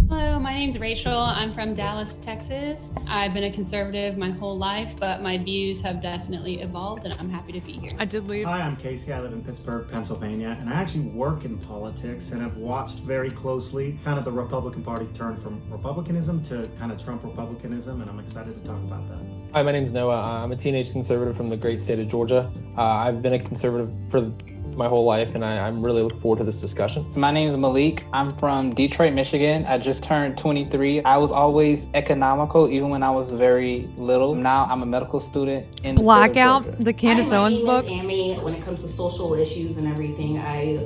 Hello, my name's Rachel. I'm from Dallas, Texas. I've been a conservative my whole life, but my views have definitely evolved, and I'm happy to be here. I did leave. Hi, I'm Casey. I live in Pittsburgh, Pennsylvania, and I actually work in politics and have watched very closely kind of the Republican Party turn from Republicanism to kind of Trump Republicanism, and I'm excited to talk about that. Hi, my name's Noah. I'm a teenage conservative from the great state of Georgia. I've been a conservative for my whole life, and I'm really looking forward to this discussion. My name is Malik. I'm from Detroit, Michigan. I just turned 23. I was always economical, even when I was very little. Now I'm a medical student in Blackout, the Candace Owens book. My name is Amye. When it comes to social issues and everything, I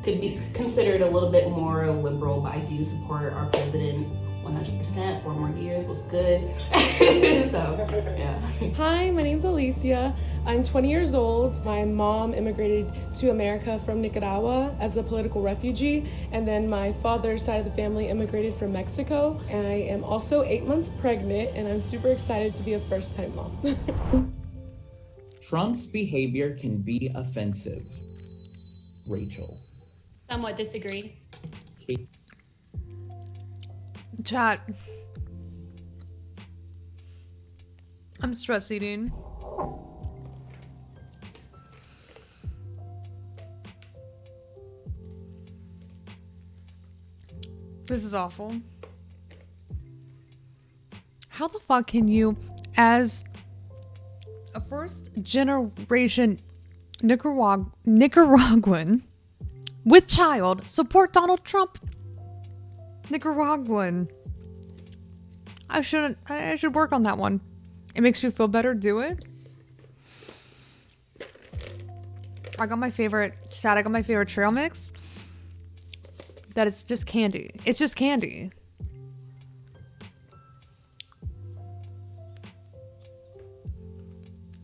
could be considered a little bit more liberal, but I do support our president 100%. 4 more years was good. So, yeah. Hi, my name's Alicia. I'm 20 years old. My mom immigrated to America from Nicaragua as a political refugee, and then my father's side of the family immigrated from Mexico. And I am also 8 months pregnant, and I'm super excited to be a first-time mom. Trump's behavior can be offensive. Rachel. Somewhat disagree. Kate. Chat. I'm stress eating. This is awful. How the fuck can you, as a first generation Nicaraguan with child, support Donald Trump? Nicaraguan. I should work on that one. It makes you feel better, do it. I got my favorite trail mix. That it's just candy. It's just candy.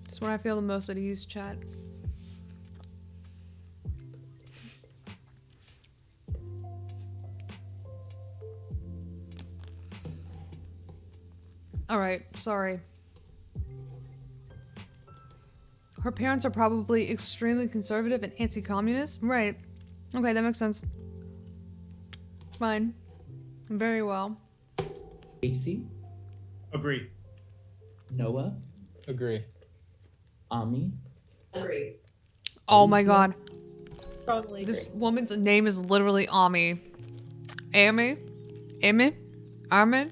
It's when I feel the most at ease, chat. Alright, sorry. Her parents are probably extremely conservative and anti-communist? Right. Okay, that makes sense. Fine. Very well. Casey. Agree. Noah. Agree. Amye. Agree. Oh my god. Strongly agree. This woman's name is literally Amye. Amye? Amye? Armin?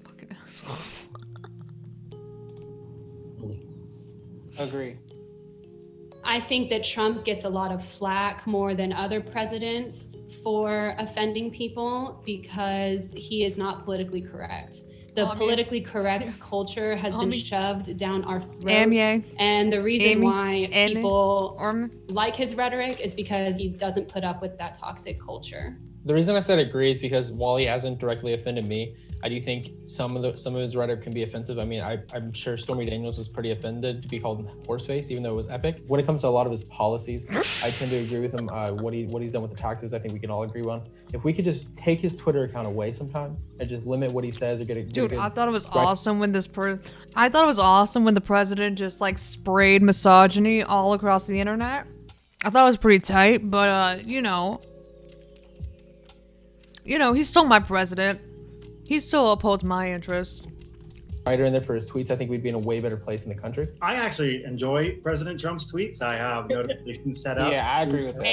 Fucking asshole. Agree. I think that Trump gets a lot of flack more than other presidents for offending people because he is not politically correct. The politically correct culture has been shoved down our throats. Amye. And the reason why people Armin. like his rhetoric is because he doesn't put up with that toxic culture. The reason I said agree is because while he hasn't directly offended me, I do think some of his rhetoric can be offensive. I mean, I'm sure Stormy Daniels was pretty offended to be called horseface, even though it was epic. When it comes to a lot of his policies, I tend to agree with him. What he's done with the taxes, I think we can all agree on. If we could just take his Twitter account away sometimes and just limit what he says or get a Dude, I thought it was awesome when I thought it was awesome when the president just like sprayed misogyny all across the internet. I thought it was pretty tight, but you know, he's still my president. He still upholds my interests. Writer in there for his tweets, I think we'd be in a way better place in the country. I actually enjoy President Trump's tweets. I have notifications set up. Yeah, I agree with that.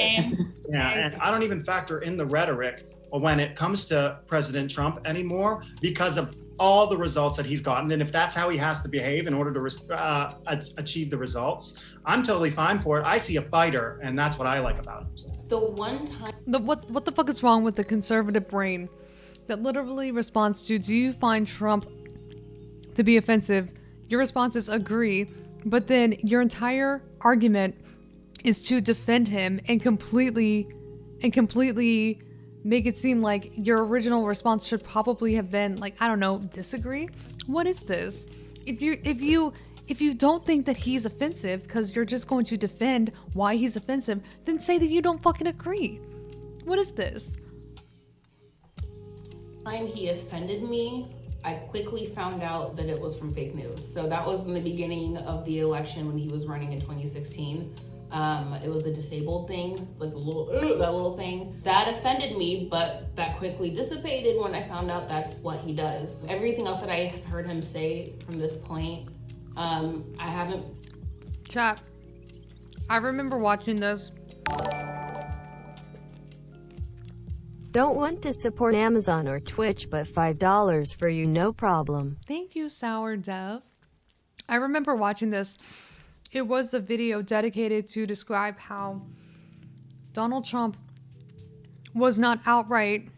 Yeah, and I don't even factor in the rhetoric when it comes to President Trump anymore because of all the results that he's gotten. And if that's how he has to behave in order to achieve the results, I'm totally fine for it. I see a fighter, and that's what I like about him. The one time. What the fuck is wrong with the conservative brain that literally responds to, do you find Trump to be offensive? Your response is agree, but then your entire argument is to defend him and completely make it seem like your original response should probably have been like, I don't know, disagree? What is this? If you don't think that he's offensive because you're just going to defend why he's offensive, then say that you don't fucking agree. What is this? Time he offended me, I quickly found out that it was from fake news. So that was in the beginning of the election when he was running in 2016. It was the disabled thing, like the little that little thing that offended me, but that quickly dissipated when I found out that's what he does. Everything else that I have heard him say from this point, I haven't. Chat. I remember watching this. Don't want to support Amazon or Twitch, but $5 for you, no problem. Thank you, Sour Dove. I remember watching this. It was a video dedicated to describe how Donald Trump was not outright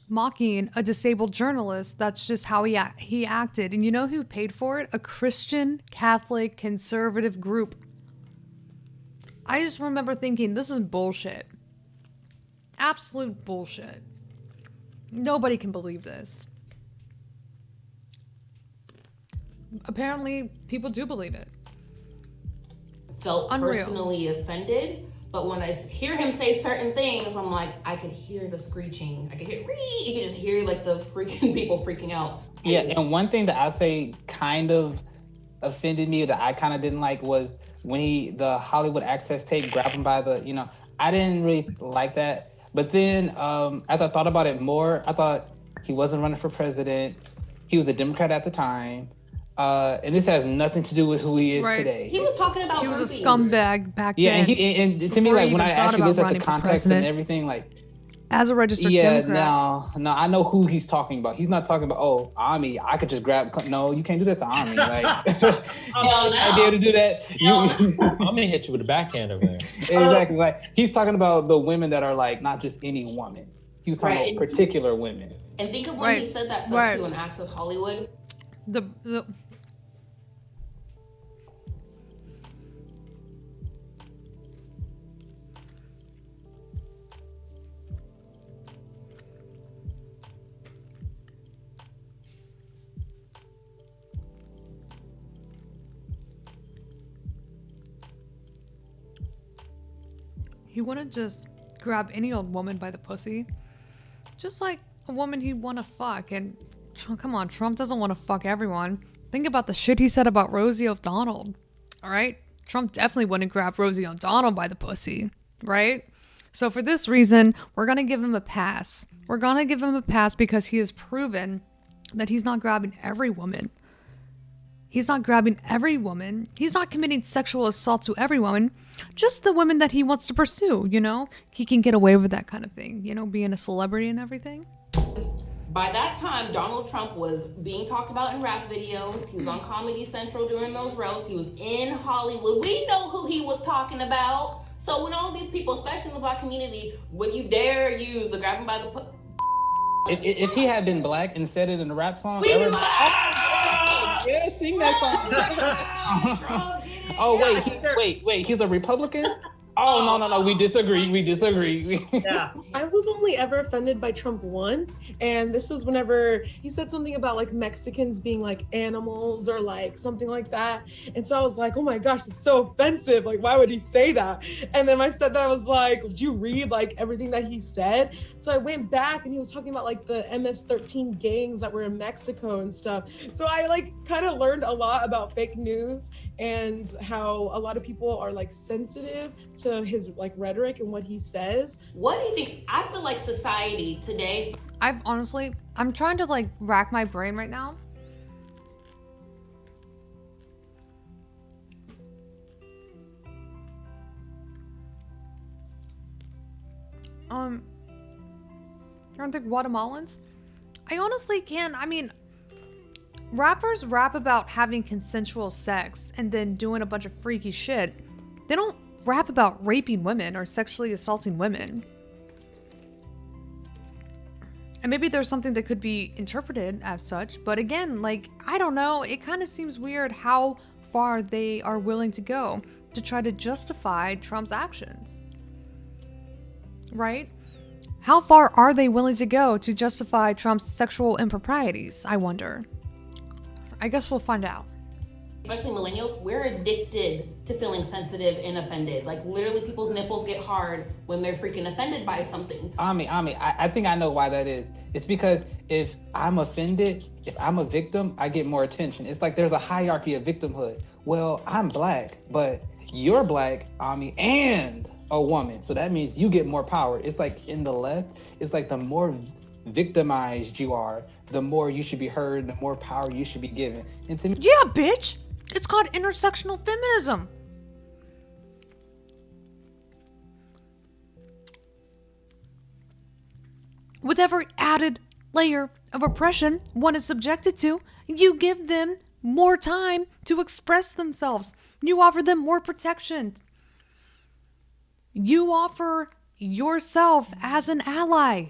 mocking a disabled journalist. That's just how he acted. And you know who paid for it? A Christian, Catholic, conservative group. I just remember thinking, this is bullshit. Absolute bullshit. Nobody can believe this. Apparently, people do believe it. Felt Unreal. Personally offended, but when I hear him say certain things, I'm like, I could hear the screeching. I could hear, you could just hear like the freaking people freaking out. Yeah, and one thing that I say kind of offended me that I kind of didn't like was when the Hollywood Access tape grabbed him by the, I didn't really like that. But then as I thought about it more, I thought he wasn't running for president. He was a Democrat at the time. And this has nothing to do with who he is today. He was talking about He was a groupies. scumbag back then. Yeah, and to me, Before like he when even I thought actually about looked at running the for context president. and everything, like, As a registered Democrat. no, I know who he's talking about. He's not talking about, oh, Amye, I could just grab. No, you can't do that to Amye. Like, I'd be able to do that. I'm gonna hit you with a backhand over there. Exactly. Like he's talking about the women that are like not just any woman. He was talking Right. about particular women. And think of when he said that stuff Right. too in Access Hollywood. The he wouldn't just grab any old woman by the pussy. Just like a woman he'd want to fuck. And come on, Trump doesn't want to fuck everyone. Think about the shit he said about Rosie O'Donnell. All right? Trump definitely wouldn't grab Rosie O'Donnell by the pussy. Right? So for this reason, we're going to give him a pass. We're going to give him a pass because he has proven that he's not grabbing every woman. He's not grabbing every woman. He's not committing sexual assault to every woman. Just the women that he wants to pursue, He can get away with that kind of thing, being a celebrity and everything. By that time, Donald Trump was being talked about in rap videos. He was on Comedy Central during those roasts. He was in Hollywood. We know who he was talking about. So when all these people, especially in the Black community, when you dare use the grab him by the If he had been black and said it in a rap song, we everybody, yeah, sing that song. Oh wait, he's a Republican? Oh no, we disagree. Yeah. I was only ever offended by Trump once, and this was whenever he said something about like Mexicans being like animals or like something like that. And so I was like, oh my gosh, it's so offensive. Like, why would he say that? And then my stepdad was like, did you read like everything that he said? So I went back and he was talking about like the MS-13 gangs that were in Mexico and stuff. So I like kind of learned a lot about fake news and how a lot of people are like sensitive to his like rhetoric and what he says. What do you think? I feel like society today. I'm trying to like rack my brain right now. I don't think Guatemalans. I honestly can't. I mean, rappers rap about having consensual sex and then doing a bunch of freaky shit. They don't rap about raping women or sexually assaulting women. And maybe there's something that could be interpreted as such, but again, like, I don't know, it kind of seems weird how far they are willing to go to try to justify Trump's actions. Right? How far are they willing to go to justify Trump's sexual improprieties, I wonder? I guess we'll find out. Especially millennials, we're addicted to feeling sensitive and offended. Like literally people's nipples get hard when they're freaking offended by something. Amye, I think I know why that is. It's because if I'm offended, if I'm a victim, I get more attention. It's like there's a hierarchy of victimhood. Well, I'm black, but you're black, Ami, and a woman. So that means you get more power. It's like in the left, it's like the more victimized you are, the more you should be heard, the more power you should be given. And to me, Yeah, bitch! It's called intersectional feminism. With every added layer of oppression one is subjected to, you give them more time to express themselves. You offer them more protection. You offer yourself as an ally.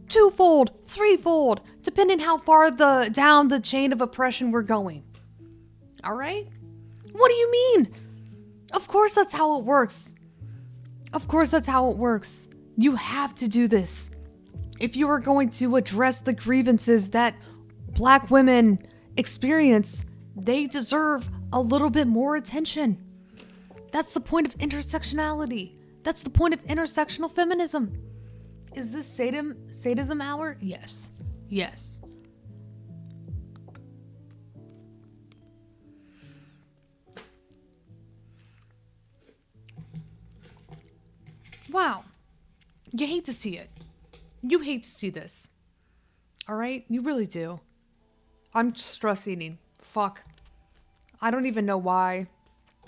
Twofold, threefold, depending how far down the chain of oppression we're going. All right? What do you mean? Of course that's how it works. Of course that's how it works. You have to do this. If you are going to address the grievances that black women experience, they deserve a little bit more attention. That's the point of intersectionality. That's the point of intersectional feminism. Is this sadism hour? Yes. Yes. Wow. You hate to see it. You hate to see this. All right? You really do. I'm stress eating. Fuck. I don't even know why.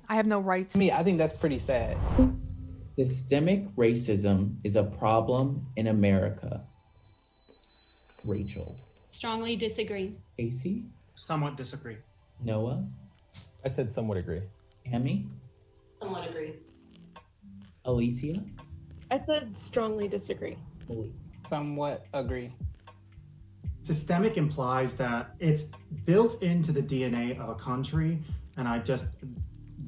I have no right to me, I think that's pretty sad. Systemic racism is a problem in America. Rachel. Strongly disagree. Casey. Somewhat disagree. Noah. I said somewhat agree. Amye. Somewhat agree. Alicia. I said strongly disagree. Somewhat agree. Systemic implies that it's built into the DNA of a country, and I just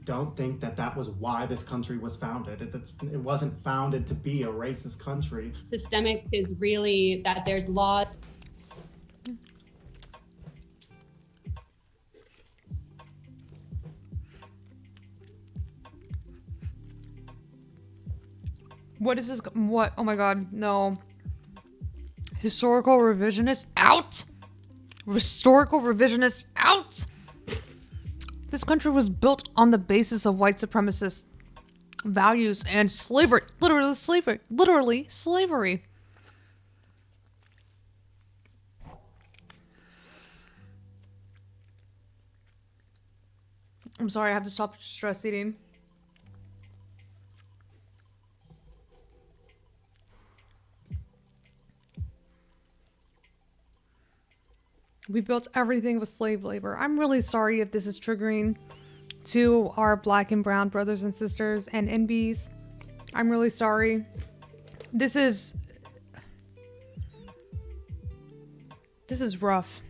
don't think that that was why this country was founded. It wasn't founded to be a racist country. Systemic is really that there's law. What is this? What? Oh my god, no. Historical revisionist out? Historical revisionist out? This country was built on the basis of white supremacist values and slavery. Literally slavery. Literally slavery. I'm sorry, I have to stop stress eating. We built everything with slave labor. I'm really sorry if this is triggering to our black and brown brothers and sisters and NBs. I'm really sorry. This is rough.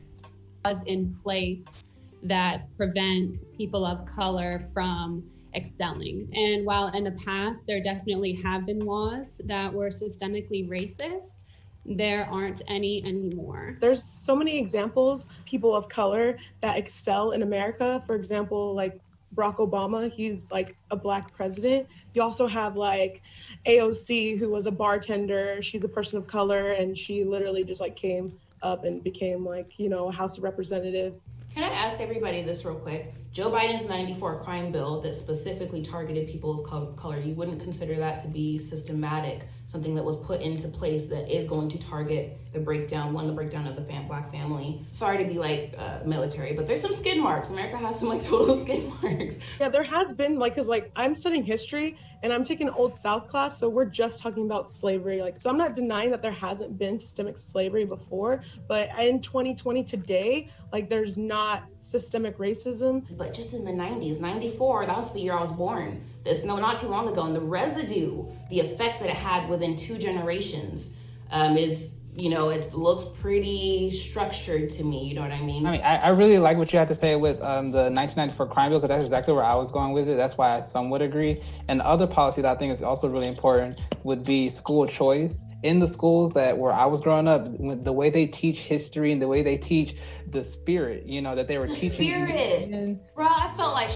Laws in place that prevent people of color from excelling. And while in the past there definitely have been laws that were systemically racist, there aren't any anymore. There's so many examples, people of color that excel in America. For example, like Barack Obama, he's like a black president. You also have like AOC, who was a bartender. She's a person of color, and she literally just like came up and became like, you know, a House of Representative. Can I ask everybody this real quick? Joe Biden's 94 crime bill that specifically targeted people of color, you wouldn't consider that to be systematic, something that was put into place that is going to target the breakdown of the black family. Sorry to be like military, but there's some skid marks. America has some like total skid marks. Yeah, there has been like, cause like I'm studying history and I'm taking an Old South class. So we're just talking about slavery. Like, so I'm not denying that there hasn't been systemic slavery before, but in 2020 today, like there's not systemic racism. But just in the 90s, 94, that was the year I was born. Not too long ago, and the residue, the effects that it had within 2 generations is, you know, it looks pretty structured to me, you know what I mean? I mean, I really like what you had to say with the 1994 crime bill, because that's exactly where I was going with it. That's why I somewhat agree. And the other policy that I think is also really important would be school choice. In the schools where I was growing up, the way they teach history and the way they teach the spirit, you know, that they were teaching. Spirit, bro, I felt like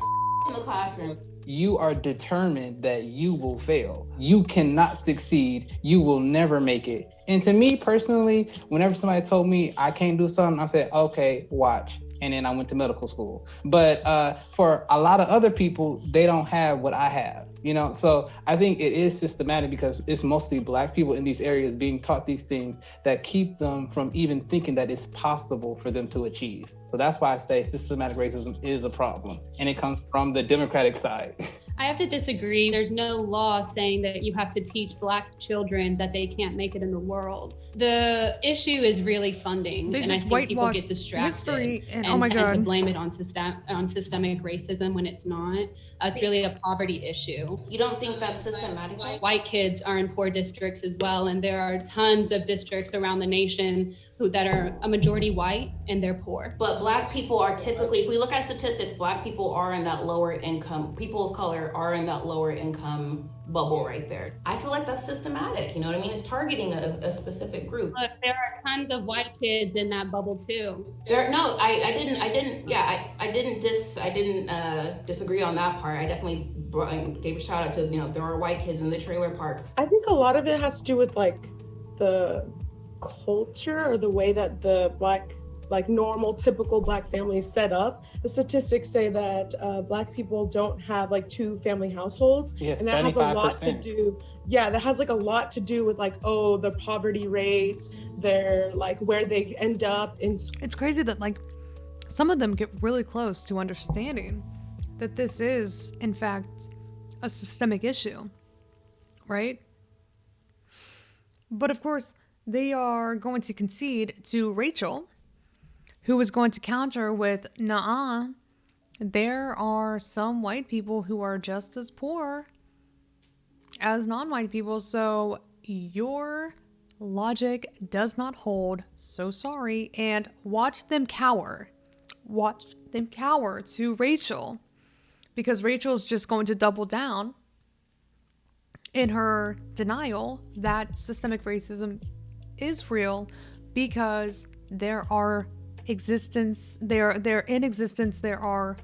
in the classroom. You are determined that you will fail. You cannot succeed. You will never make it. And to me personally, whenever somebody told me I can't do something, I said, okay, watch. and then I went to medical school. But for a lot of other people, they don't have what I have, you know? So I think it is systematic because it's mostly Black people in these areas being taught these things that keep them from even thinking that it's possible for them to achieve. So that's why I say systematic racism is a problem, and it comes from the Democratic side. I have to disagree. There's no law saying that you have to teach Black children that they can't make it in the world. The issue is really funding, and I think people get distracted and tend to blame it on systemic racism when it's not. It's really a poverty issue. You don't think that's systematic? White kids are in poor districts as well, and there are tons of districts around the nation that are a majority white and they're poor. But Black people are typically, if we look at statistics, Black people are in that lower income, people of color are in that lower income bubble right there. I feel like that's systematic, you know what I mean? It's targeting a specific group. But there are tons of white kids in that bubble too. I didn't disagree on that part. I definitely gave a shout out to, you know, there are white kids in the trailer park. I think a lot of it has to do with like the culture or the way that the Black, like normal, typical Black families set up. The statistics say that Black people don't have like 2 family households. Yes, and that 75%. has a lot to do, that has like a lot to do with like, the poverty rates, their like where they end up in. It's crazy that like some of them get really close to understanding that this is in fact a systemic issue, right? But of course, they are going to concede to Rachel, who is going to counter with, nah, there are some white people who are just as poor as non-white people, so your logic does not hold, so sorry, and watch them cower to Rachel, because Rachel's just going to double down in her denial that systemic racism is real, because there are in existence there are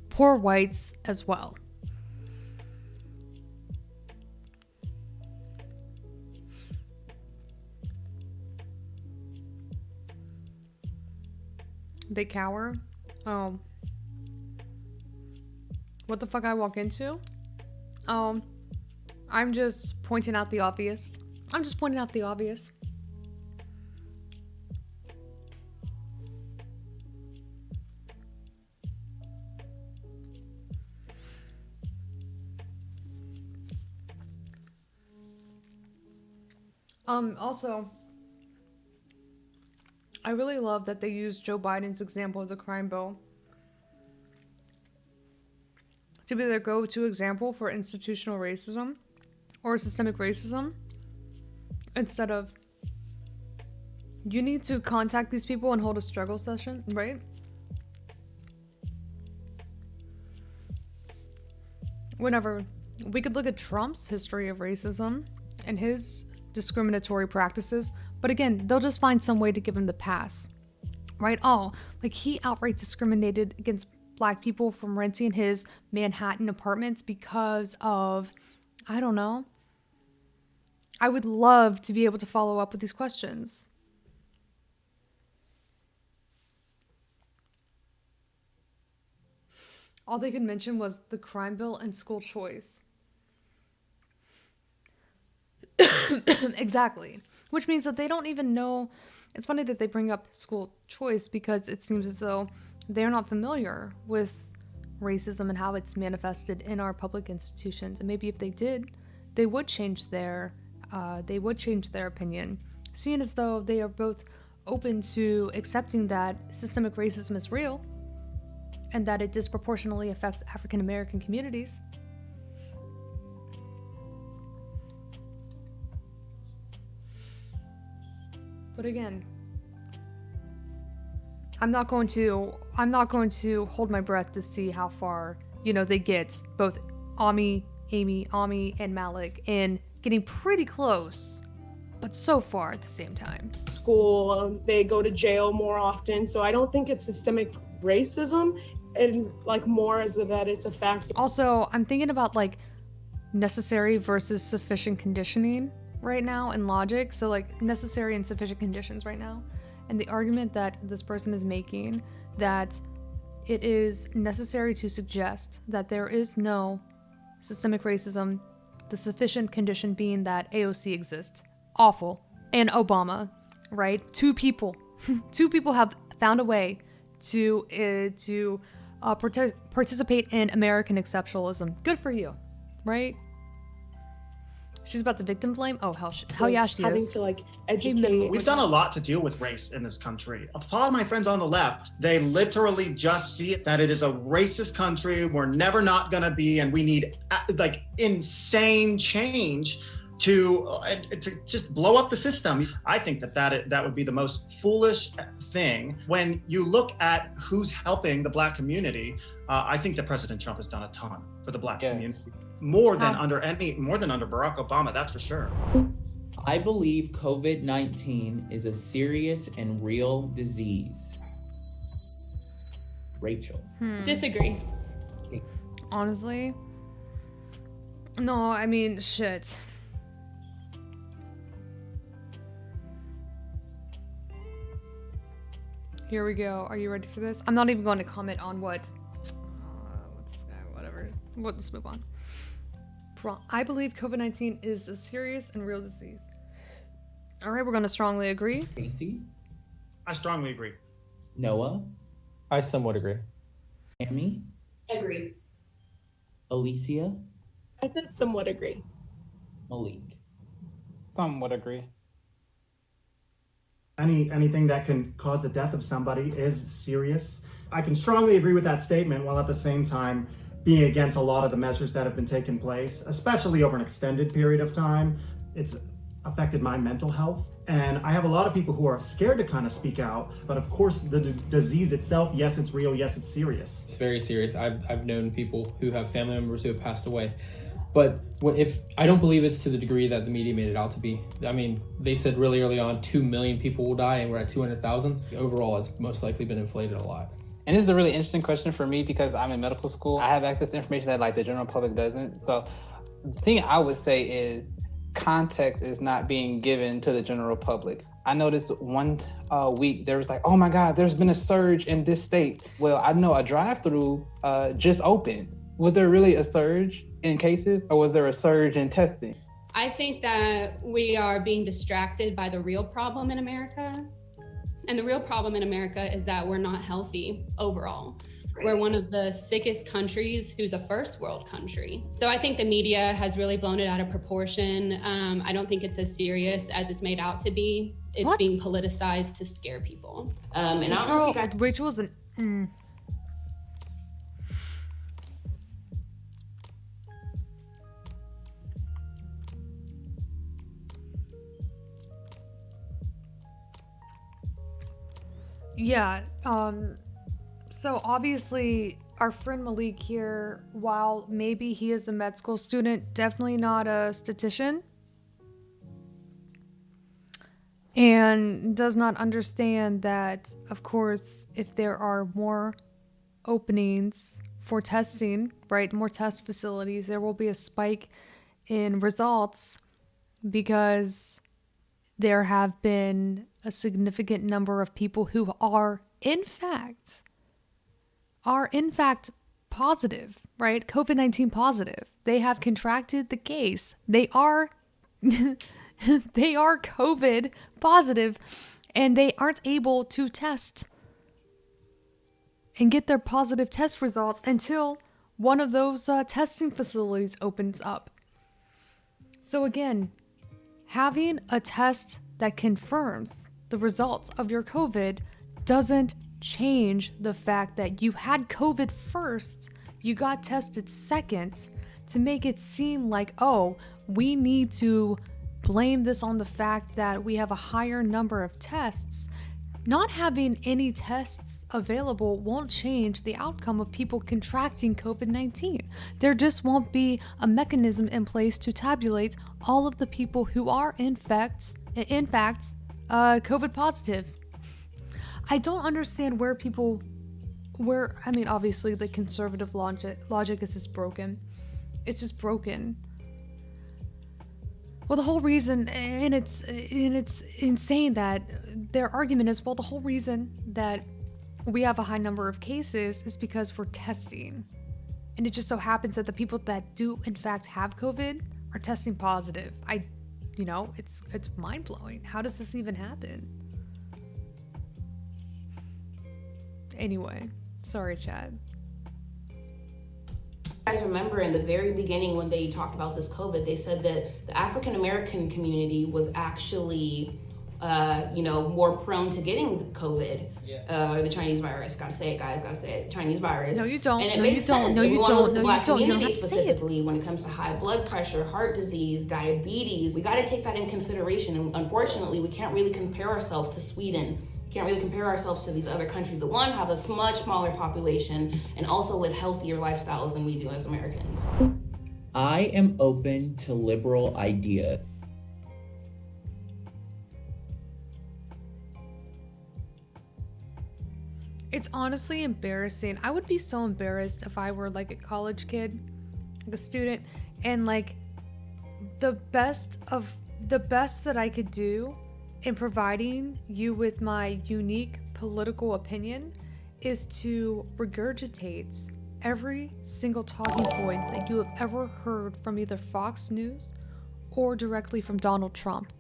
poor whites as well. They cower. Oh, what the fuck I walk into? I'm just pointing out the obvious. Also, I really love that they used Joe Biden's example of the crime bill to be their go-to example for institutional racism or systemic racism, instead of, you need to contact these people and hold a struggle session, right? Whenever we could look at Trump's history of racism and his discriminatory practices, but again, they'll just find some way to give him the pass, right? Oh, like he outright discriminated against Black people from renting his Manhattan apartments because of, I don't know. I would love to be able to follow up with these questions. All they could mention was the crime bill and school choice. Exactly. Which means that they don't even know. It's funny that they bring up school choice, because it seems as though they're not familiar with racism and how it's manifested in our public institutions. And maybe if they did, they would change their opinion, seeing as though they are both open to accepting that systemic racism is real and that it disproportionately affects African American communities. But again, I'm not going to hold my breath to see how far, they get, both Amye, and Malik, in getting pretty close, but so far at the same time. School, they go to jail more often, so I don't think it's systemic racism, and like more as that it's a fact. Also, I'm thinking about like necessary versus sufficient conditioning right now in logic. So like necessary and sufficient conditions right now. And the argument that this person is making, that it is necessary to suggest that there is no systemic racism, the sufficient condition being that AOC exists. Awful. And Obama, right? Two people have found a way to participate in American exceptionalism. Good for you, right? She's about to victim blame? Oh, hell yeah, she having is. to like educate. We've done a lot to deal with race in this country. A lot of my friends on the left, they literally just see it that it is a racist country. We're never not gonna be, and we need like insane change to just blow up the system. I think that would be the most foolish thing. When you look at who's helping the Black community, I think that President Trump has done a ton for the Black community. More than under Barack Obama, that's for sure. I believe COVID-19 is a serious and real disease. Rachel. Disagree. Honestly? No, I mean, shit. Here we go. Are you ready for this? I'm not even going to comment on what's this guy, whatever. We'll just move on. I believe COVID-19 is a serious and real disease. All right, we're going to strongly agree. Casey? I strongly agree. Noah? I somewhat agree. Amye? Agree. Alicia? I said somewhat agree. Malik? Somewhat agree. Anything that can cause the death of somebody is serious. I can strongly agree with that statement, while at the same time being against a lot of the measures that have been taking place, especially over an extended period of time. It's affected my mental health. And I have a lot of people who are scared to kind of speak out. But of course, the disease itself, yes, it's real. Yes, it's serious. It's very serious. I've known people who have family members who have passed away. But I don't believe it's to the degree that the media made it out to be. I mean, they said really early on 2 million people will die, and we're at 200,000. Overall, it's most likely been inflated a lot. And this is a really interesting question for me because I'm in medical school. I have access to information that like the general public doesn't. So the thing I would say is context is not being given to the general public. I noticed one week there was like, oh my God, there's been a surge in this state. Well, I know a drive-through just opened. Was there really a surge in cases, or was there a surge in testing? I think that we are being distracted by the real problem in America. And the real problem in America is that we're not healthy overall. We're one of the sickest countries who's a first world country. So I think the media has really blown it out of proportion. I don't think it's as serious as it's made out to be. It's being politicized to scare people. And I don't know if you guys Rachel's an... Yeah, so obviously our friend Malik here, while maybe he is a med school student, definitely not a statistician, and does not understand that, of course, if there are more openings for testing, right, more test facilities, there will be a spike in results because there have been a significant number of people who are in fact positive, right? COVID-19 positive. They have contracted the case. They are they are COVID positive, and they aren't able to test and get their positive test results until one of those testing facilities opens up. So again, having a test that confirms the results of your COVID doesn't change the fact that you had COVID first, you got tested second, to make it seem like, oh, we need to blame this on the fact that we have a higher number of tests. Not having any tests available won't change the outcome of people contracting COVID-19. There just won't be a mechanism in place to tabulate all of the people who are in fact COVID positive. I don't understand I mean, obviously the conservative logic is just broken. It's just broken. Well, the whole reason, and it's insane that their argument is, well, the whole reason that we have a high number of cases is because we're testing. And it just so happens that the people that do in fact have COVID are testing positive. It's mind-blowing. How does this even happen? Anyway, sorry, Chad. You guys remember in the very beginning when they talked about this COVID, they said that the African American community was actually, more prone to getting COVID, the Chinese virus. Gotta say it, guys. Gotta say it. Chinese virus. No, you don't. And it no, makes you don't. sense. No, If you we wanna look don't. at the No, Black you don't. You don't community have to say it. specifically, when it comes to high blood pressure, heart disease, diabetes, we got to take that in consideration. And unfortunately, we can't really compare ourselves to Sweden. Can't really compare ourselves to these other countries that one have a much smaller population and also live healthier lifestyles than we do as Americans. I am open to liberal ideas. It's honestly embarrassing. I would be so embarrassed if I were like a college kid, like a student, and like the best that I could do in providing you with my unique political opinion is to regurgitate every single talking point that you have ever heard from either Fox News or directly from Donald Trump.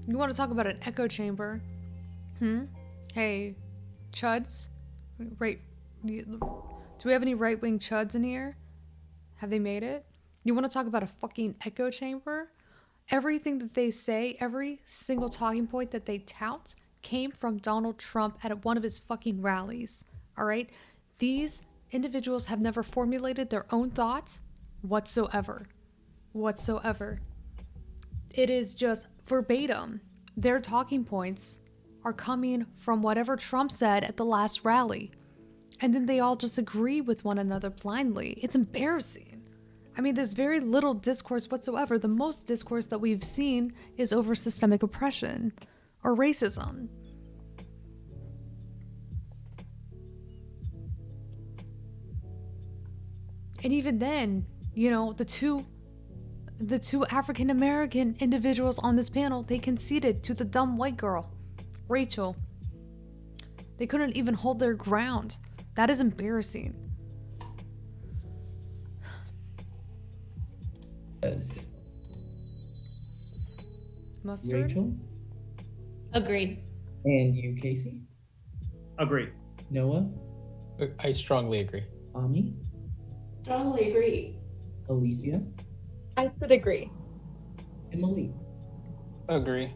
You want to talk about an echo chamber? Hey, chuds? Right? Do we have any right-wing chuds in here? Have they made it? You want to talk about a fucking echo chamber? Everything that they say, every single talking point that they tout came from Donald Trump at one of his fucking rallies. All right? These individuals have never formulated their own thoughts whatsoever. It is just verbatim. Their talking points are coming from whatever Trump said at the last rally. And then they all just agree with one another blindly. It's embarrassing. I mean, there's very little discourse whatsoever. The most discourse that we've seen is over systemic oppression or racism. And even then, the two African American individuals on this panel, they conceded to the dumb white girl, Rachel. They couldn't even hold their ground. That is embarrassing. Yes. Mustard? Rachel? Agree. And you, Casey? Agree. Noah? I strongly agree. Amye? Strongly agree. Alicia? I said agree. And Malik? Agree.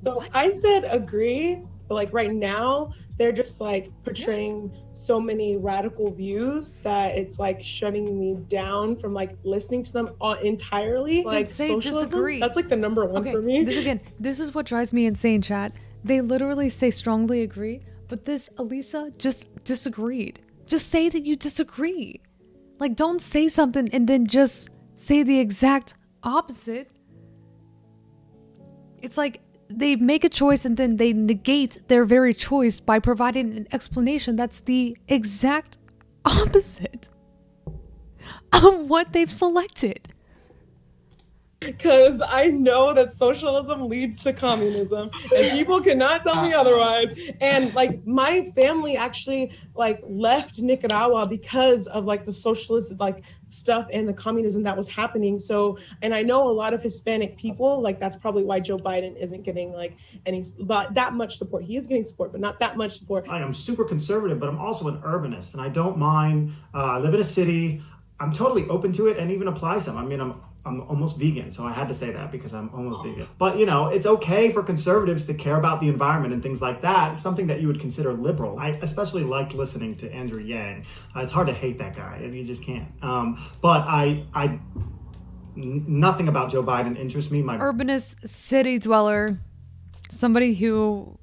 So What? I said agree, but like right now, they're just like portraying so many radical views that it's like shutting me down from like listening to them entirely. Like say socialism, disagree. that's like the number one Okay, for me. this is what drives me insane, chat. They literally say strongly agree, but this Elisa just disagreed. Just say that you disagree. Like, don't say something and then just say the exact opposite. It's like they make a choice and then they negate their very choice by providing an explanation that's the exact opposite of what they've selected. Because I know that socialism leads to communism and people cannot tell me otherwise. And like my family actually like left Nicaragua because of like the socialist like stuff and the communism that was happening. So, and I know a lot of Hispanic people, like that's probably why Joe Biden isn't getting like that much support. He is getting support, but not that much support. I am super conservative, but I'm also an urbanist, and I don't mind. I live in a city. I'm totally open to it, and even apply some. I mean, I'm almost vegan, so I had to say that because I'm almost vegan. But it's okay for conservatives to care about the environment and things like that. Something that you would consider liberal. I especially like listening to Andrew Yang. It's hard to hate that guy, and you just can't. But nothing about Joe Biden interests me. Urbanist, city dweller, somebody who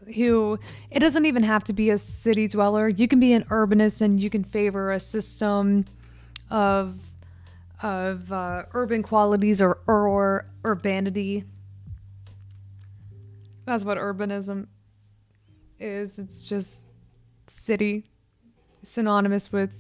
it doesn't even have to be a city dweller. You can be an urbanist and you can favor a system of urban qualities or urbanity. That's what urbanism is. It's just city, synonymous with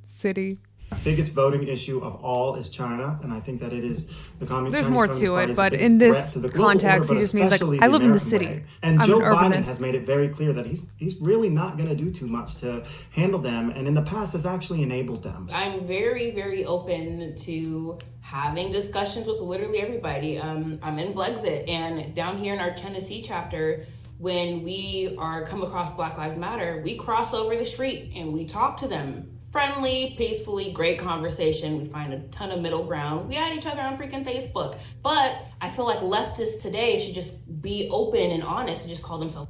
city. biggest voting issue of all is China, and I think that it is the Communist There's Chinese more Communist to Party it, is the but biggest in threat this to the global context, order, he just means like, especially I live in the American city. way. And I'm Joe an Biden urbanist. has made it very clear that he's really not going to do too much to handle them, and in the past has actually enabled them. I'm very, very open to having discussions with literally everybody. I'm in Blexit, and down here in our Tennessee chapter, when we come across Black Lives Matter, we cross over the street and we talk to them. Friendly, peacefully, great conversation. We find a ton of middle ground. We add each other on freaking Facebook. But I feel like leftists today should just be open and honest and just call themselves.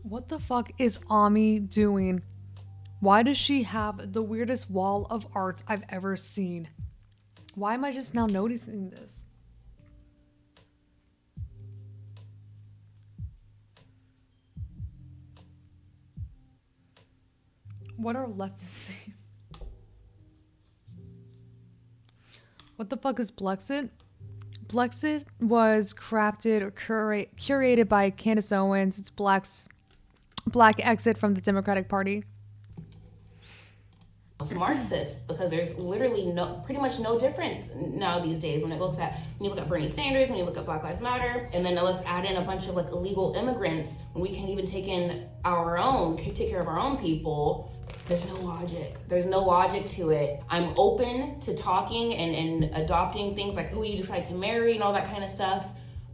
What the fuck is Amye doing? Why does she have the weirdest wall of art I've ever seen? Why am I just now noticing this? What are leftists doing? What the fuck is Blexit? Blexit was crafted or curated by Candace Owens. It's Black exit from the Democratic Party. Marxist, because there's literally pretty much no difference now these days when you look at Bernie Sanders, when you look at Black Lives Matter, and then let's add in a bunch of like illegal immigrants when we can't even take care of our own people. There's no logic. There's no logic to it. I'm open to talking and adopting things like who you decide to marry and all that kind of stuff.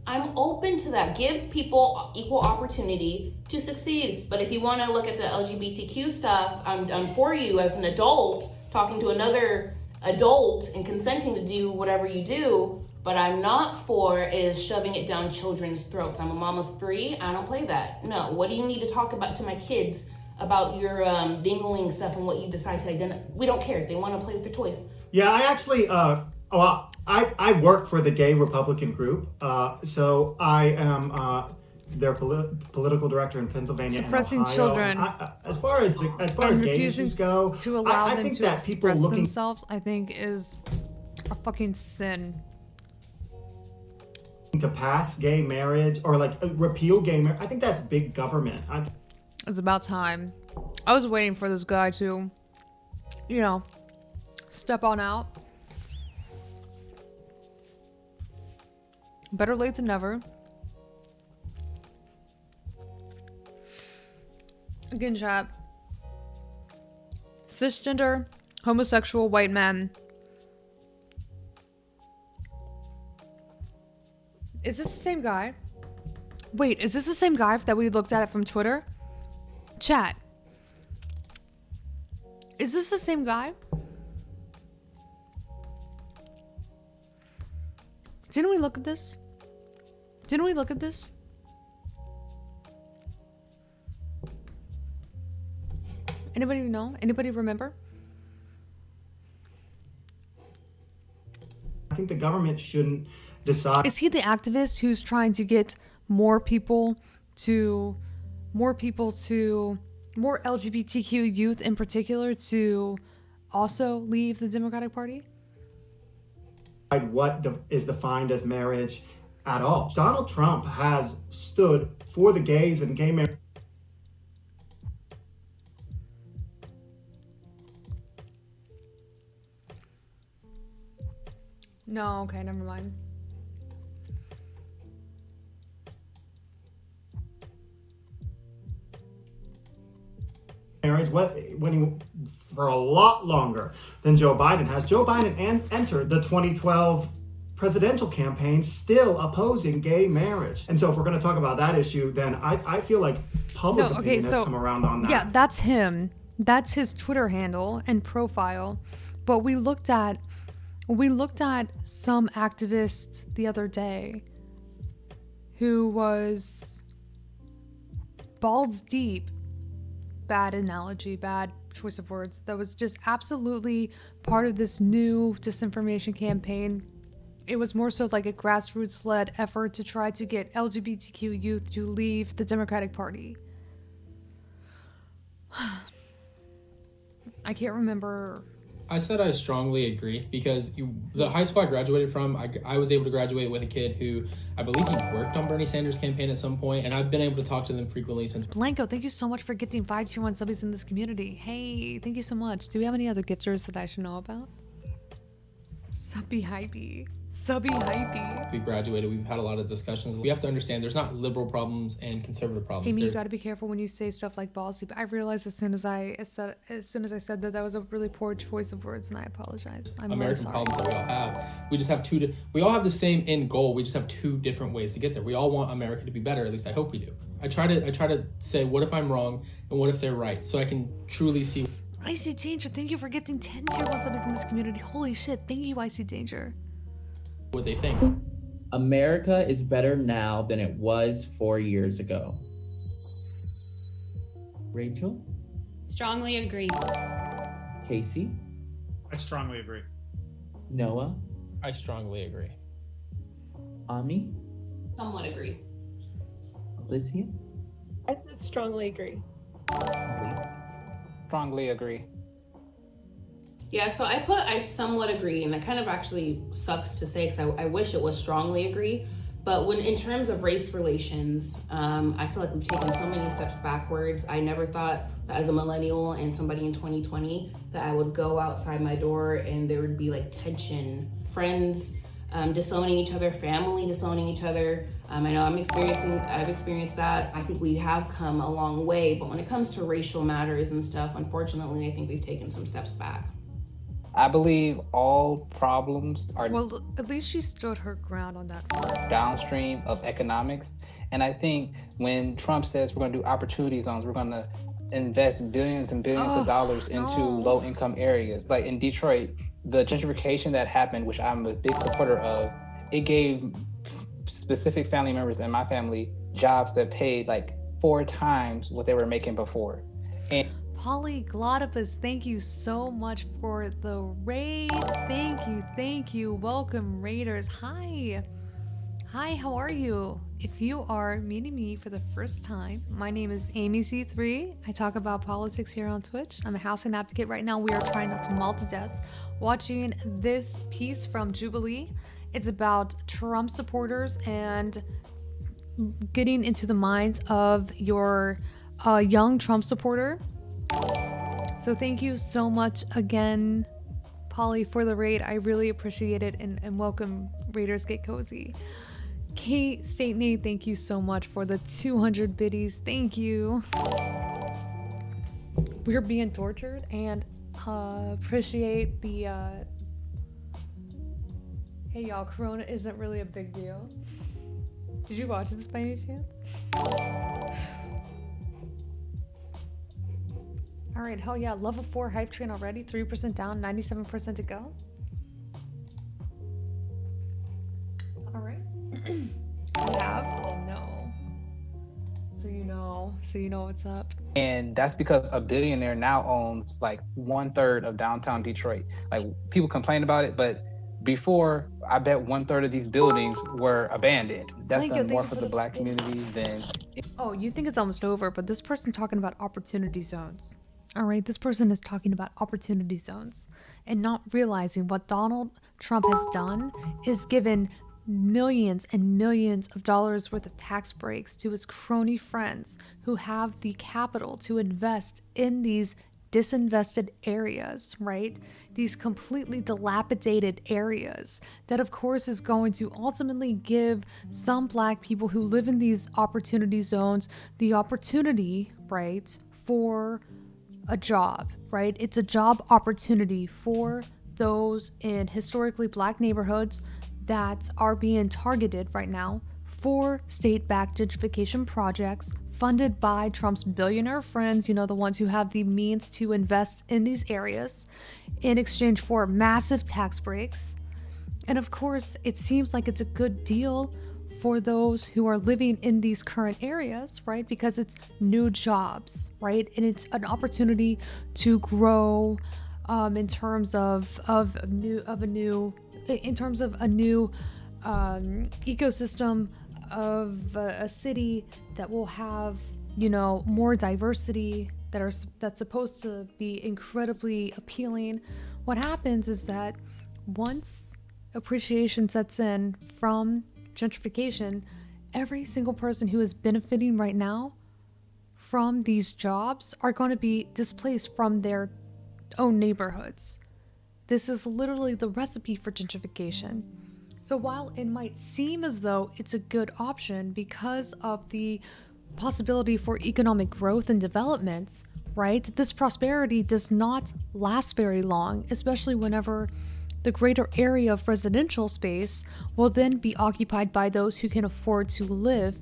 I'm open to that. Give people equal opportunity to succeed. But if you want to look at the LGBTQ stuff, I'm for you as an adult talking to another adult and consenting to do whatever you do. But I'm not for is shoving it down children's throats. I'm a mom of 3. I don't play that. No. What do you need to talk about to my kids about your dingling stuff and what you decide to identify? We don't care. If they want to play with their toys. Yeah, I actually, I work for the Gay Republican Group, so I am their political director in Pennsylvania Suppressing and Ohio. children. As far as gay issues go, to allow I them think to that people express looking themselves, I think, is a fucking sin. to pass gay marriage or like repeal gay marriage, I think that's big government. It's about time. I was waiting for this guy to, step on out. Better late than never. Again, chat. Cisgender, homosexual, white men. Is this the same guy? Wait, is this the same guy that we looked at it from Twitter? Chat. Is this the same guy? Didn't we look at this? Didn't we look at this? Anybody know? Anybody remember? I think the government shouldn't decide. Is he the activist who's trying to get more LGBTQ youth in particular to also leave the Democratic Party? What is defined as marriage at all. Donald Trump has stood for the gays and gay marriage. No, okay, never mind. Marriage winning for a lot longer than Joe Biden has. Joe Biden entered the 2012 presidential campaign still opposing gay marriage. And so if we're going to talk about that issue, then I feel like public opinion has come around on that. Yeah, that's him. That's his Twitter handle and profile. But we looked at some activist the other day who was balls deep. Bad analogy, bad choice of words. That was just absolutely part of this new disinformation campaign. It was more so like a grassroots-led effort to try to get LGBTQ youth to leave the Democratic Party. I can't remember. I said I strongly agree because the high school I graduated from, I was able to graduate with a kid who I believe he worked on Bernie Sanders' campaign at some point, and I've been able to talk to them frequently since. Blanco, thank you so much for gifting 521 subbies in this community. Hey, thank you so much. Do we have any other gifters that I should know about? Subby hypey. Subby hypey. We graduated, we've had a lot of discussions. We have to understand there's not liberal problems and conservative problems. Amy, you got to be careful when you say stuff like ballsy. But I realized as soon as I said that was a really poor choice of words, and I apologize. I'm American really sorry. problems that we all have. We just have we all have the same end goal. We just have two different ways to get there. We all want America to be better. At least I hope we do. I try to say, what if I'm wrong and what if they're right, so I can truly see. Icy Danger, thank you for getting 10 tier 1 subbies in this community. Holy shit, thank you, Icy Danger. What they think. America is better now than it was 4 years ago. Rachel? Strongly agree. Casey? I strongly agree. Noah? I strongly agree. Amye? Somewhat agree. Alicia? I said strongly agree. Strongly agree. Yeah, so I somewhat agree, and that kind of actually sucks to say because I wish it was strongly agree. But when in terms of race relations, I feel like we've taken so many steps backwards. I never thought that as a millennial and somebody in 2020 that I would go outside my door and there would be like tension, friends disowning each other, family disowning each other. I know I've experienced that. I think we have come a long way, but when it comes to racial matters and stuff, unfortunately, I think we've taken some steps back. I believe all problems are Well, at least she stood her ground on that front. downstream of economics. And I think when Trump says we're going to do opportunity zones, we're going to invest billions and billions of dollars into low-income areas. Like in Detroit, the gentrification that happened, which I'm a big supporter of, it gave specific family members in my family jobs that paid like 4 times what they were making before. And Polyglottopus, thank you so much for the raid. Thank you. Welcome, raiders. Hi, how are you? If you are meeting me for the first time, my name is Amy C3. I talk about politics here on Twitch. I'm a housing advocate. Right now, we are trying not to maul to death. Watching this piece from Jubilee. It's about Trump supporters and getting into the minds of your young Trump supporter. So thank you so much again, Polly, for the raid. I really appreciate it, and welcome, Raiders Get Cozy. Kate State Nate, thank you so much for the 200 biddies. Thank you. We're being tortured, and appreciate the hey y'all, Corona isn't really a big deal. Did you watch this by any chance? All right, hell yeah, level 4 hype train already, 3% down, 97% to go. All right. I have, oh no. So you know what's up. And that's because a billionaire now owns like 1/3 of downtown Detroit. Like people complain about it, but before, I bet 1/3 of these buildings were abandoned. That's done more for the black community than. Oh, you think it's almost over, but this person talking about opportunity zones. All right, this person is talking about opportunity zones and not realizing what Donald Trump has done is given millions and millions of dollars worth of tax breaks to his crony friends who have the capital to invest in these disinvested areas, right? These completely dilapidated areas that of course is going to ultimately give some black people who live in these opportunity zones the opportunity, right, for a job, right? It's a job opportunity for those in historically black neighborhoods that are being targeted right now for state-backed gentrification projects funded by Trump's billionaire friends, you know, the ones who have the means to invest in these areas in exchange for massive tax breaks. And of course, it seems like it's a good deal for those who are living in these current areas, right? Because it's new jobs, right? And it's an opportunity to grow in terms of a new ecosystem of a city that will have, you know, more diversity that's supposed to be incredibly appealing, what happens is that once appreciation sets in from gentrification, every single person who is benefiting right now from these jobs are going to be displaced from their own neighborhoods. This is literally the recipe for gentrification. So while it might seem as though it's a good option because of the possibility for economic growth and development, right? This prosperity does not last very long, especially whenever the greater area of residential space will then be occupied by those who can afford to live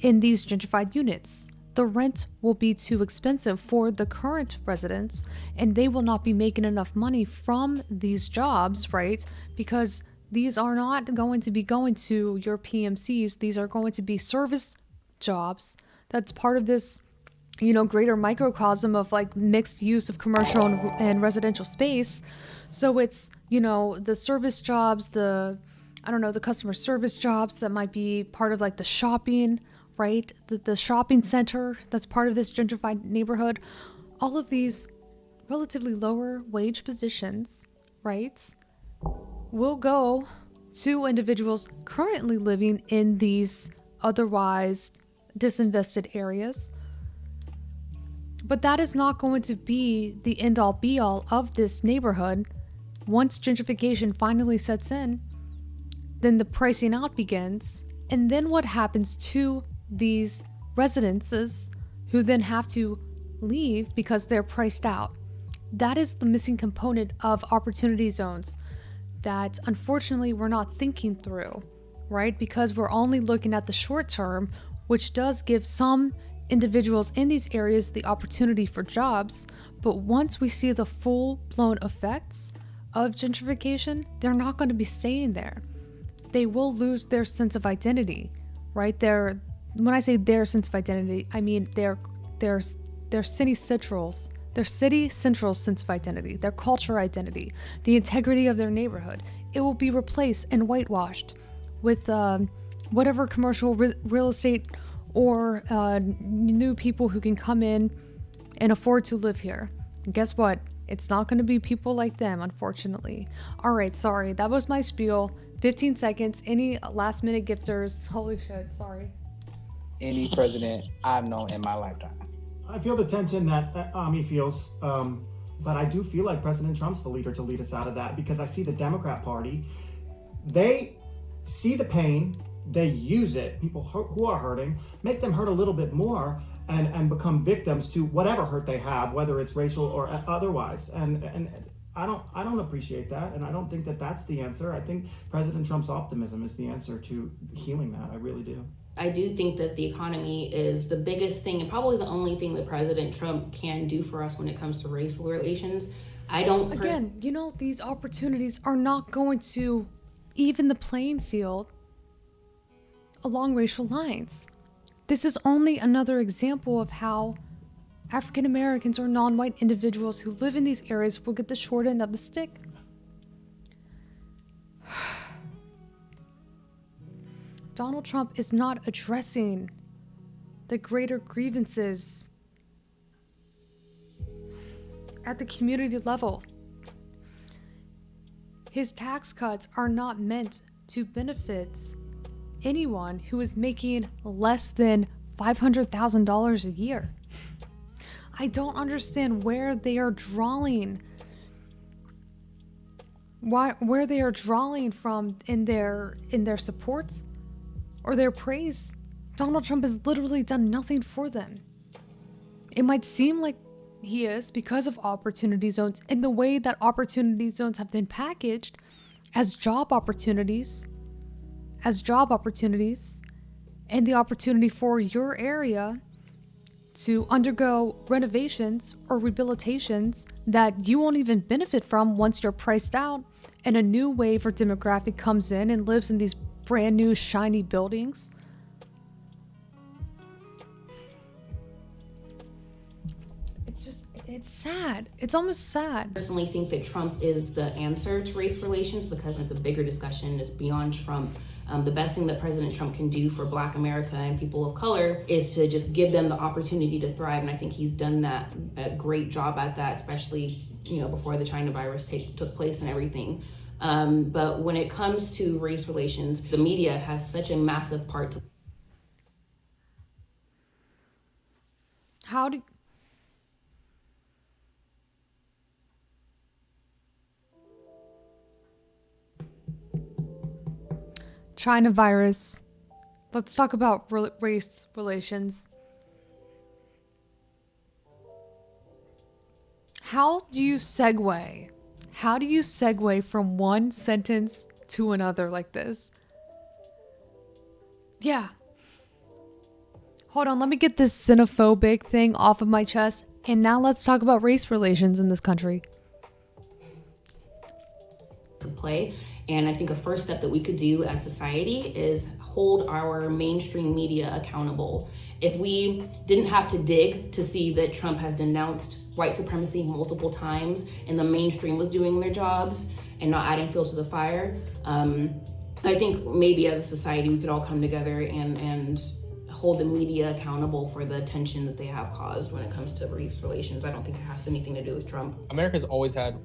in these gentrified units. The rent will be too expensive for the current residents, and they will not be making enough money from these jobs, right? Because these are not going to be going to your PMCs. These are going to be service jobs. That's part of this, greater microcosm of like mixed use of commercial and residential space. So it's, the service jobs, the customer service jobs that might be part of like the shopping, right? The shopping center that's part of this gentrified neighborhood. All of these relatively lower wage positions, right, will go to individuals currently living in these otherwise disinvested areas. But that is not going to be the end-all be-all of this neighborhood. Once gentrification finally sets in, then the pricing out begins. And then what happens to these residences who then have to leave because they're priced out? That is the missing component of opportunity zones that unfortunately we're not thinking through, right? Because we're only looking at the short term, which does give some individuals in these areas the opportunity for jobs. But once we see the full-blown effects of gentrification, they're not going to be staying there. They will lose their sense of identity, right? When I say their sense of identity, I mean their city central's sense of identity, their culture identity, the integrity of their neighborhood. It will be replaced and whitewashed with whatever commercial real estate or new people who can come in and afford to live here. And guess what? It's not going to be people like them, unfortunately. All right, sorry. That was my spiel. 15 seconds. Any last minute gifters? Holy shit, sorry. Any president I've known in my lifetime. I feel the tension that Amye feels, but I do feel like President Trump's the leader to lead us out of that, because I see the Democrat Party, they see the pain, they use it, people who are hurting, make them hurt a little bit more, and become victims to whatever hurt they have, whether it's racial or otherwise. And I don't appreciate that, and I don't think that that's the answer. I think President Trump's optimism is the answer to healing that. I really do. I do think that the economy is the biggest thing and probably the only thing that President Trump can do for us when it comes to racial relations. These opportunities are not going to even the playing field along racial lines. This is only another example of how African Americans or non-white individuals who live in these areas will get the short end of the stick. Donald Trump is not addressing the greater grievances at the community level. His tax cuts are not meant to benefit anyone who is making less than $500,000 a year. I don't understand where they are drawing from in their supports or their praise. Donald Trump has literally done nothing for them. It might seem like he is because of opportunity zones and the way that opportunity zones have been packaged as job opportunities, and the opportunity for your area to undergo renovations or rehabilitations that you won't even benefit from once you're priced out and a new wave or demographic comes in and lives in these brand new shiny buildings. It's sad. It's almost sad. I personally think that Trump is the answer to race relations because it's a bigger discussion. It's beyond Trump. The best thing that President Trump can do for Black America and people of color is to just give them the opportunity to thrive. And I think he's done that, a great job at that, especially, before the China virus took place and everything. But when it comes to race relations, the media has such a massive part to China virus. Let's talk about race relations. How do you segue? How do you segue from one sentence to another like this? Yeah. Hold on, let me get this xenophobic thing off of my chest. And now let's talk about race relations in this country. play. And I think a first step that we could do as society is hold our mainstream media accountable. If we didn't have to dig to see that Trump has denounced white supremacy multiple times and the mainstream was doing their jobs and not adding fuel to the fire, I think maybe as a society we could all come together and hold the media accountable for the attention that they have caused when it comes to race relations. I don't think it has anything to do with Trump. America's always had,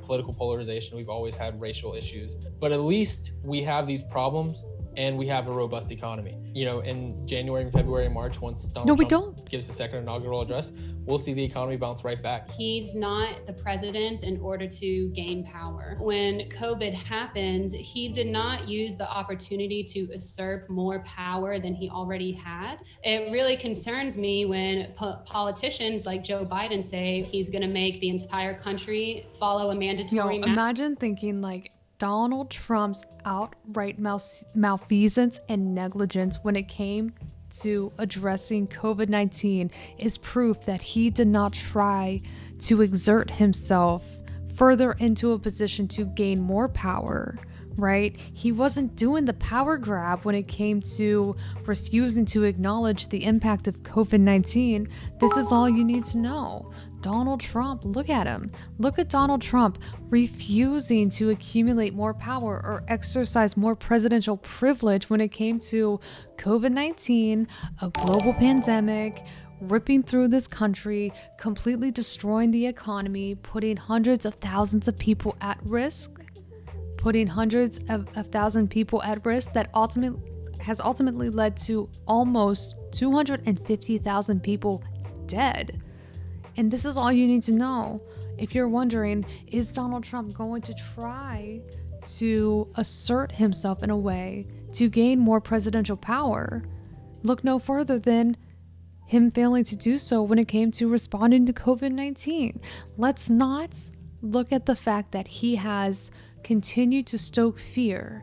political polarization. We've always had racial issues, but at least we have these problems and we have a robust economy. In January, February, March, once Donald Trump gives his second inaugural address, we'll see the economy bounce right back. He's not the president in order to gain power. When COVID happened, he did not use the opportunity to usurp more power than he already had. It really concerns me when politicians like Joe Biden say he's going to make the entire country follow a mandatory imagine thinking like Donald Trump's outright malfeasance and negligence when it came to addressing COVID-19 is proof that he did not try to exert himself further into a position to gain more power, right? He wasn't doing the power grab when it came to refusing to acknowledge the impact of COVID-19. This is all you need to know. Donald Trump, look at him. Look at Donald Trump refusing to accumulate more power or exercise more presidential privilege when it came to COVID-19, a global pandemic, ripping through this country, completely destroying the economy, putting hundreds of thousands of people at risk, that has ultimately led to almost 250,000 people dead. And this is all you need to know. If you're wondering, is Donald Trump going to try to assert himself in a way to gain more presidential power? Look no further than him failing to do so when it came to responding to COVID-19. Let's not look at the fact that he has continued to stoke fear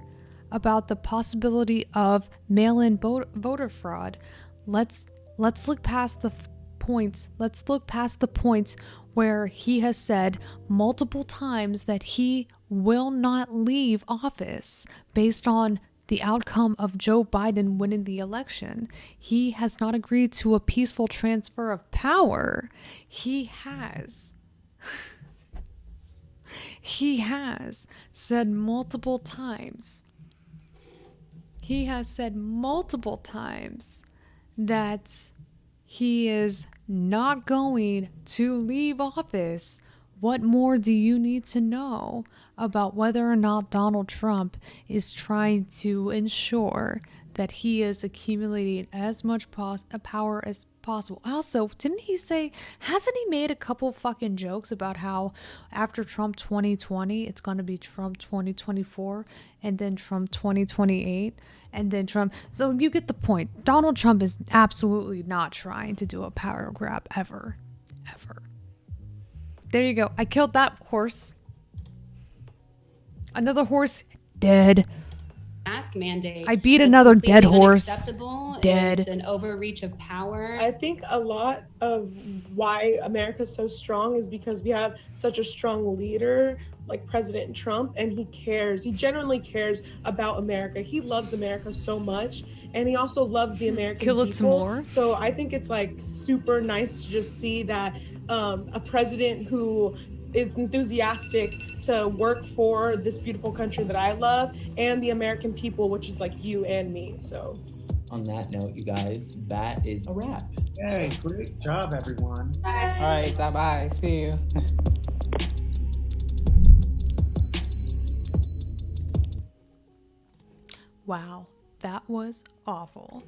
about the possibility of mail-in voter fraud. Let's look past the points. Let's look past the points where he has said multiple times that he will not leave office based on the outcome of Joe Biden winning the election. He has not agreed to a peaceful transfer of power. He has said multiple times. He has said multiple times that he is not going to leave office. What more do you need to know about whether or not Donald Trump is trying to ensure that he is accumulating as much power as possible? Also, didn't he say, hasn't he made a couple fucking jokes about how after Trump 2020, it's going to be Trump 2024 and then Trump 2028 and then Trump? So you get the point. Donald Trump is absolutely not trying to do a power grab ever. There you go. I killed that horse. Another horse dead. Mask mandate. I beat another dead horse. Dead. It's an overreach of power. I think a lot of why America's so strong is because we have such a strong leader like President Trump, and he cares. He genuinely cares about America. He loves America so much, and he also loves the American Kill people. it some more. So I think it's like super nice to just see that a president who is enthusiastic to work for this beautiful country that I love and the American people, which is like you and me. So On that note, you guys, that is a wrap. Hey, great job, everyone. All right, bye. See you. Wow, that was awful.